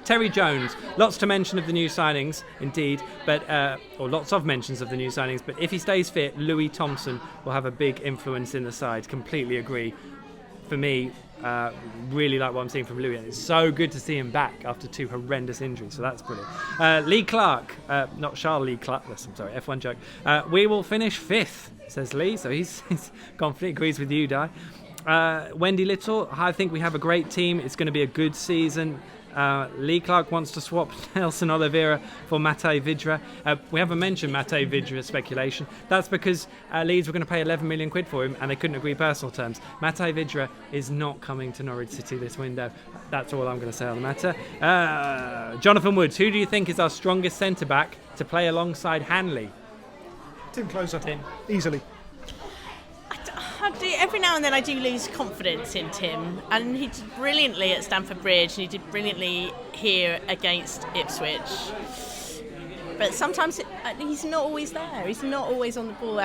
Terry Jones. Lots to mention of the new signings, indeed. But lots of mentions of the new signings. But if he stays fit, Louis Thompson will have a big influence in the side. Completely agree. For me, really like what I'm seeing from Louis. It's so good to see him back after 2 horrendous injuries, so that's brilliant. Lee Clark, not Charles Lee Clark, I'm sorry, F1 joke. We will finish 5th, says Lee, so he's confident, agrees with you, Di. Wendy Little, I think we have a great team. It's going to be a good season. Lee Clark wants to swap Nelson Oliveira for Matej Vydra. We haven't mentioned Matej Vydra speculation. That's because Leeds were going to pay 11 million quid for him and they couldn't agree personal terms. Matej Vydra is not coming to Norwich City this window. That's all I'm going to say on the matter. Jonathan Woods, who do you think is our strongest centre-back to play alongside Hanley? Tim Closer. Tim. Easily. Every now and then I do lose confidence in Tim, and he did brilliantly at Stamford Bridge and he did brilliantly here against Ipswich, but sometimes he's not always there, he's not always on the ball.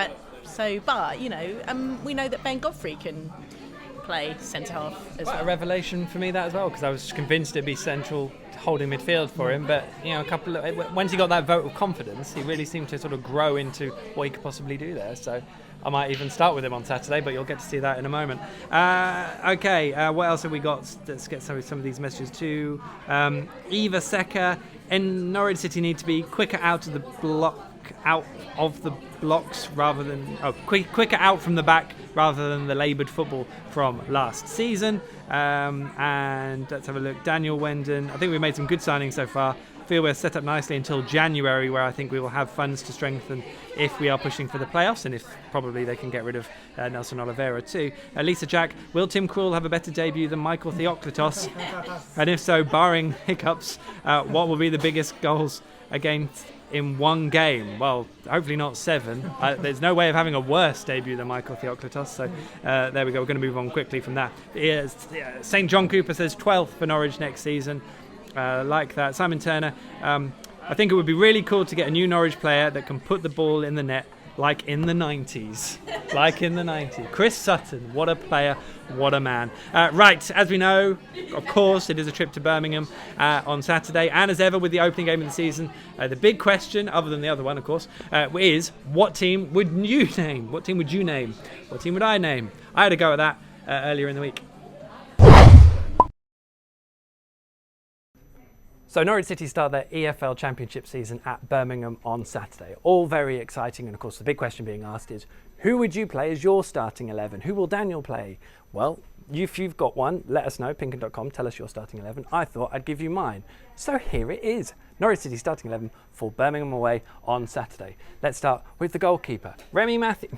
We know that Ben Godfrey can play centre half as Quite well. a revelation for me that as well, because I was convinced it'd be central holding midfield for him, but once he got that vote of confidence, he really seemed to sort of grow into what he could possibly do there. So I might even start with him on Saturday, but you'll get to see that in a moment. What else have we got? Let's get some of these messages too. Eva Seca and Norwich City need to be quicker out of the blocks rather than quicker out from the back rather than the laboured football from last season. And let's have a look. Daniel Wendon. I think we've made some good signings so far. Feel we're set up nicely until January, where I think we will have funds to strengthen if we are pushing for the playoffs, and if probably they can get rid of Nelson Oliveira too. Lisa Jack, will Tim Krul have a better debut than Michael Theoklitos? And if so, barring hiccups, what will be the biggest goals against in one game? Well, hopefully not 7. There's no way of having a worse debut than Michael Theoklitos, so there we go. We're going to move on quickly from that. St John Cooper says 12th for Norwich next season. Like that. Simon Turner, I think it would be really cool to get a new Norwich player that can put the ball in the net like in the 90s. Chris Sutton, what a player, what a man. Right, as we know, of course, it is a trip to Birmingham on Saturday, and as ever with the opening game of the season, the big question, other than the other one, of course, is what team would you name? What team would you name? What team would I name? I had a go at that earlier in the week. So Norwich City start their EFL Championship season at Birmingham on Saturday. All very exciting, and of course the big question being asked is, who would you play as your starting 11? Who will Daniel play? Well, if you've got one, let us know, PinkUn.com, tell us your starting 11. I thought I'd give you mine. So here it is. Norwich City starting 11 for Birmingham away on Saturday. Let's start with the goalkeeper, Remy Matthews.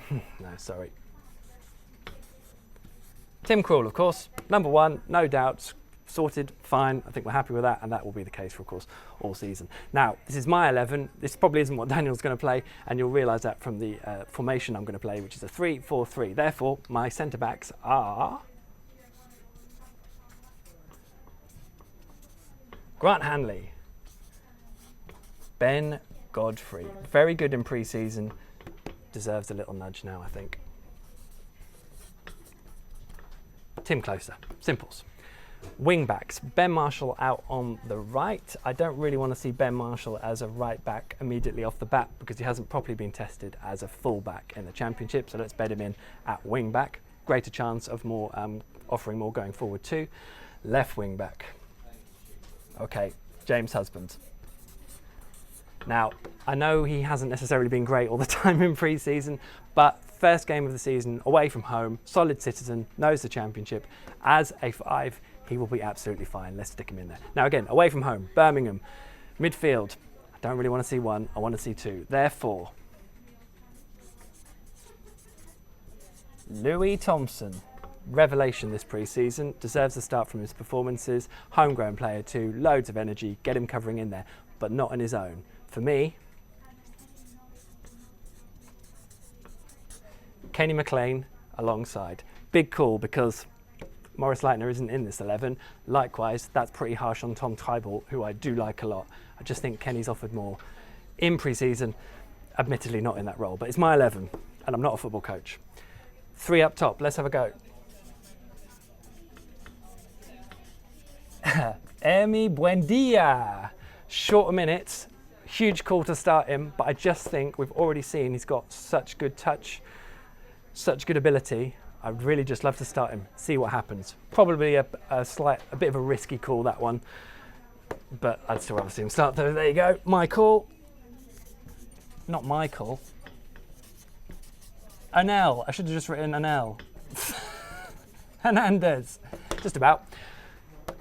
Tim Krul, of course, number 1, no doubts. Sorted, fine, I think we're happy with that, and that will be the case for, of course, all season. Now, this is my 11. This probably isn't what Daniel's going to play, and you'll realise that from the formation I'm going to play, which is a 3-4-3. Therefore, my centre-backs are Grant Hanley, Ben Godfrey. Very good in pre-season, deserves a little nudge now, I think. Tim Closer, simples. Wing backs, Ben Marshall out on the right. I don't really want to see Ben Marshall as a right back immediately off the bat because he hasn't properly been tested as a full back in the Championship, so let's bed him in at wing back. Greater chance of more offering more going forward too. Left wing back. Okay, James Husband. Now, I know he hasn't necessarily been great all the time in pre-season, but first game of the season, away from home, solid citizen, knows the Championship. As a 5, he will be absolutely fine. Let's stick him in there. Now again, away from home, Birmingham, midfield. I don't really want to see 1, I want to see 2. Therefore, Louis Thompson, revelation this pre-season, deserves a start from his performances. Homegrown player too, loads of energy, get him covering in there, but not on his own. For me, Kenny McLean alongside. Big call because Maurice Leitner isn't in this 11. Likewise, that's pretty harsh on Tom Tybalt, who I do like a lot. I just think Kenny's offered more in pre-season, admittedly not in that role, but it's my 11, and I'm not a football coach. 3 up top, let's have a go. Emi Buendia, shorter minutes, huge call to start him, but I just think we've already seen he's got such good touch, such good ability. I'd really just love to start him, see what happens. Probably a bit of a risky call, that one, but I'd still rather see him start though. There you go, my call. Not Michael. Anel, I should have just written Anel. Hernandez, just about.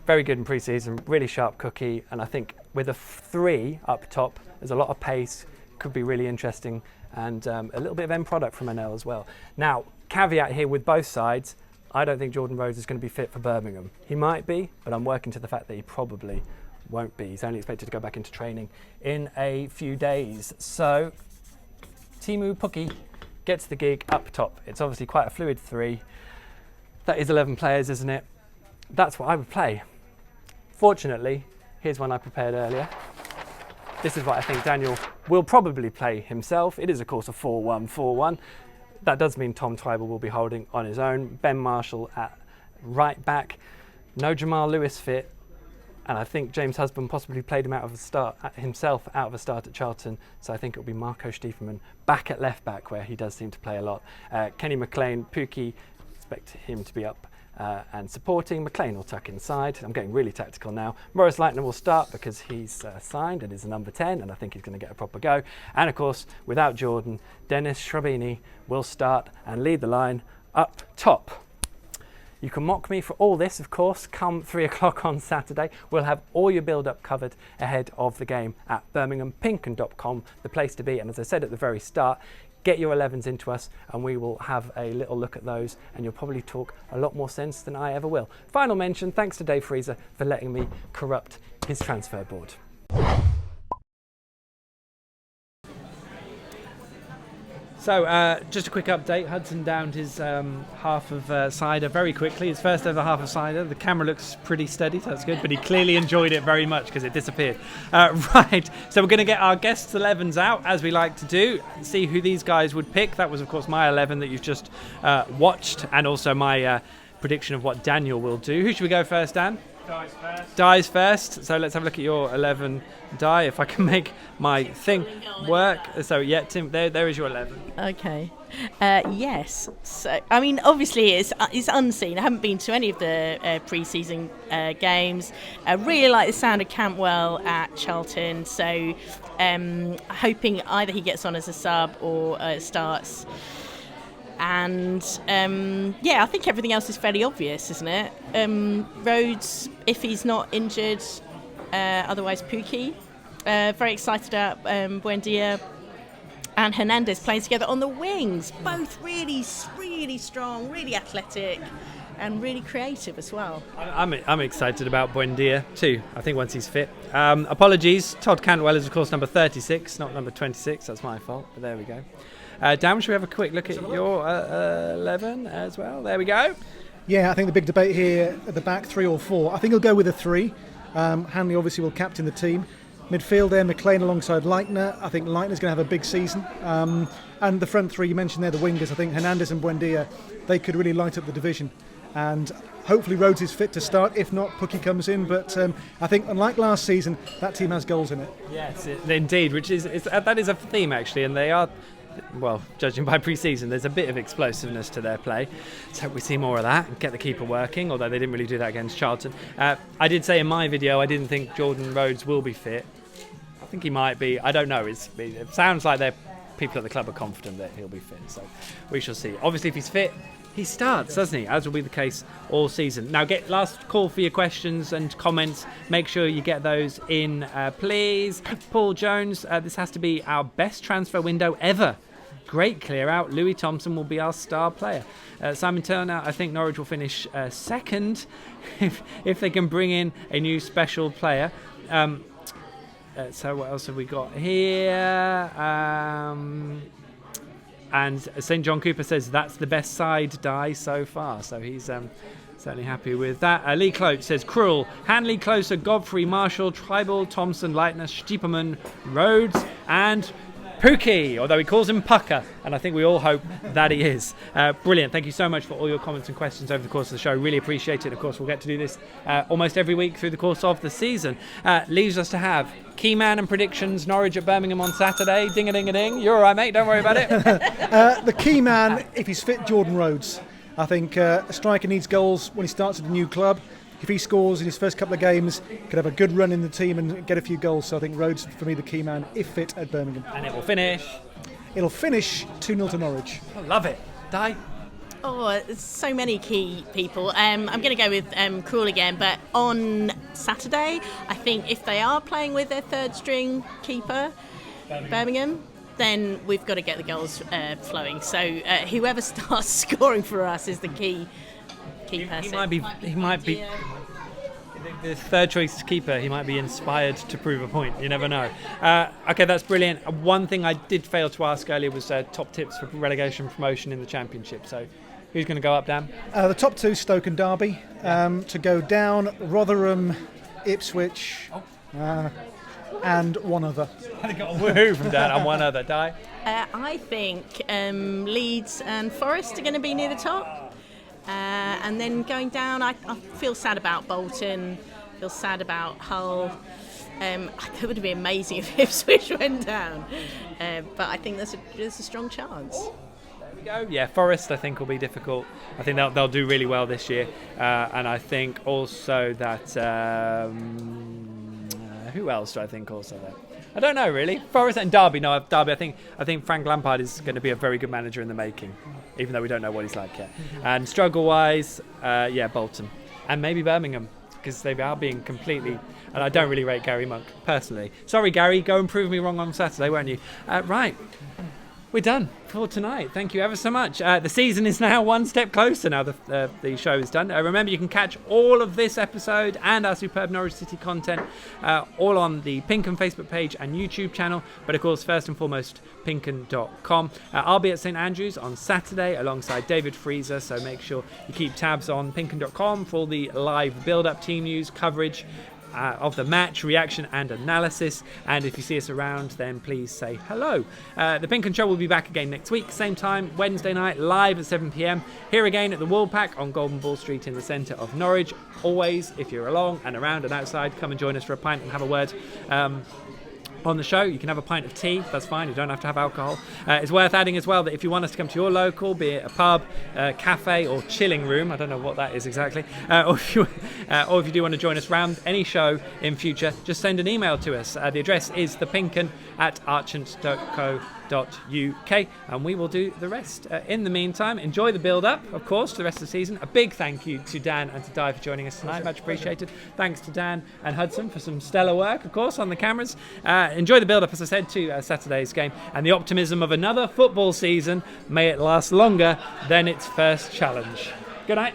Very good in pre-season, really sharp cookie, and I think with a 3 up top, there's a lot of pace, could be really interesting, and a little bit of end product from Anel as well. Now, caveat here with both sides, I don't think Jordan Rhodes is going to be fit for Birmingham. He might be, but I'm working to the fact that he probably won't be. He's only expected to go back into training in a few days. So, Timu Pukki gets the gig up top. It's obviously quite a fluid 3. That is 11 players, isn't it? That's what I would play. Fortunately, here's one I prepared earlier. This is what I think Daniel will probably play himself. It is, of course, a 4-1-4-1. That does mean Tom Tybalt will be holding on his own. Ben Marshall at right back. No Jamal Lewis fit. And I think James Husband possibly played him out of a start at Charlton. So I think it'll be Marco Stiefermann back at left back, where he does seem to play a lot. Kenny McLean, Pukki, expect him to be up and supporting. McLean will tuck inside. I'm getting really tactical now. Maurice Leitner will start because he's signed and is a number 10, and I think he's going to get a proper go. And of course, without Jordan, Dennis Shrabini will start and lead the line up top. You can mock me for all this, of course, come 3 o'clock on Saturday. We'll have all your build-up covered ahead of the game at birminghampinkun.com, the place to be. And as I said at the very start, get your 11s into us and we will have a little look at those, and you'll probably talk a lot more sense than I ever will. Final mention, thanks to Dave Freezer for letting me corrupt his transfer board. So, just a quick update. Hudson downed his half of cider very quickly. His first ever half of cider. The camera looks pretty steady, so that's good, but he clearly enjoyed it very much because it disappeared. Right, so we're going to get our guests' 11s out, as we like to do, see who these guys would pick. That was, of course, my 11 that you've just watched, and also my prediction of what Daniel will do. Who should we go first, Dan? Dies first. So let's have a look at your 11, Di, if I can make my thing work. So yeah, Tim, there is your 11. Okay. Yes. So I mean, obviously it's unseen. I haven't been to any of the pre-season games. I really like the sound of Campwell at Charlton. So hoping either he gets on as a sub or starts. And I think everything else is fairly obvious, isn't it? Rhodes, if he's not injured, otherwise Pukki. Very excited about Buendia and Hernandez playing together on the wings. Both really, really strong, really athletic, and really creative as well. I'm excited about Buendia too. I think once he's fit. Apologies, Todd Cantwell is of course number 36, not number 26. That's my fault, but there we go. Dan, should we have a quick look at your 11 as well? There we go. Yeah, I think the big debate here at the back, 3 or 4. I think he'll go with a 3. Hanley obviously will captain the team. Midfield there, McLean alongside Leitner. I think Leitner's going to have a big season. And the front 3, you mentioned there, the wingers. I think Hernandez and Buendia, they could really light up the division. And hopefully Rhodes is fit to start. If not, Pukki comes in. But I think, unlike last season, that team has goals in it. Yes, indeed, which is that is a theme actually, and they are. Well, judging by pre-season, there's a bit of explosiveness to their play. So we see more of that and get the keeper working, although they didn't really do that against Charlton. I did say in my video I didn't think Jordan Rhodes will be fit. I think he might be. I don't know. It sounds like people at the club are confident that he'll be fit. So we shall see. Obviously, if he's fit, he starts, doesn't he? As will be the case all season. Now, get last call for your questions and comments. Make sure you get those in, please. Paul Jones, this has to be our best transfer window ever. Great clear out. Louis Thompson will be our star player. Simon Turner, I think Norwich will finish second if they can bring in a new special player. So what else have we got here? And St John Cooper says that's the best side die so far. So he's certainly happy with that. Lee Clote says Krul, Hanley, Closer, Godfrey, Marshall, Tribal, Thompson, Leitner, Stiepermann, Rhodes and Pukki, although he calls him Pucker, and I think we all hope that he is. Brilliant. Thank you so much for all your comments and questions over the course of the show. Really appreciate it. Of course, we'll get to do this almost every week through the course of the season. Leaves us to have key man and predictions, Norwich at Birmingham on Saturday. Ding-a-ding-a-ding. You're all right, mate. Don't worry about it. The key man, if he's fit, Jordan Rhodes. I think a striker needs goals when he starts at a new club. If he scores in his first couple of games, could have a good run in the team and get a few goals. So I think Rhodes, for me, the key man, if fit, at Birmingham. And it will finish? It'll finish 2-0 to Norwich. I love it. Di? Oh, so many key people. I'm going to go with Krul again, but on Saturday, I think if they are playing with their third string keeper, Birmingham, then we've got to get the goals flowing. So whoever starts scoring for us is the key person. He might be the third choice keeper. He might be inspired to prove a point. You never know. Okay, that's brilliant. One thing I did fail to ask earlier was top tips for relegation promotion in the Championship. So who's going to go up, Dan? The top 2, Stoke and Derby. To go down, Rotherham, Ipswich, and one other. I got a woohoo from Dan and one other. Di? I think Leeds and Forest are going to be near the top. And then going down, I feel sad about Bolton, feel sad about Hull. It would be amazing if Ipswich went down, but I think there's a strong chance. There we go. Yeah, Forest I think will be difficult. I think they'll do really well this year, and I think also that who else do I think also there? I don't know really. Forest and Derby. No, Derby. I think Frank Lampard is going to be a very good manager in the making, even though we don't know what he's like yet. And struggle-wise, Bolton and maybe Birmingham, because they are being completely. And I don't really rate Gary Monk personally. Sorry, Gary. Go and prove me wrong on Saturday, won't you? Right. We're done for tonight. Thank you ever so much. The season is now one step closer now the show is done. Remember, you can catch all of this episode and our superb Norwich City content all on the PinkUn Facebook page and YouTube channel. But of course, first and foremost, PinkUn.com. I'll be at St Andrews on Saturday alongside David Freezer, so make sure you keep tabs on PinkUn.com for all the live build-up, team news, coverage, of the match, reaction and analysis. And if you see us around, then please say hello. The PinkUn Show will be back again next week, same time, Wednesday night, live at 7 p.m. here again at the Woolpack on Golden Ball Street in the centre of Norwich. Always, if you're along and around and outside, come and join us for a pint and have a word on the show. You can have a pint of tea, that's fine, you don't have to have alcohol. It's worth adding as well that if you want us to come to your local, be it a pub, cafe or chilling room, I don't know what that is exactly, or if you do want to join us round any show in future, just send an email to us. The address is thepinkun@archant.co.uk, and we will do the rest. In the meantime, enjoy the build-up, of course, to the rest of the season. A big thank you to Dan and to Di for joining us tonight, much appreciated. Thanks to Dan and Hudson for some stellar work, of course, on the cameras. Enjoy the build-up, as I said, to Saturday's game, and the optimism of another football season. May it last longer than its first challenge. Good night.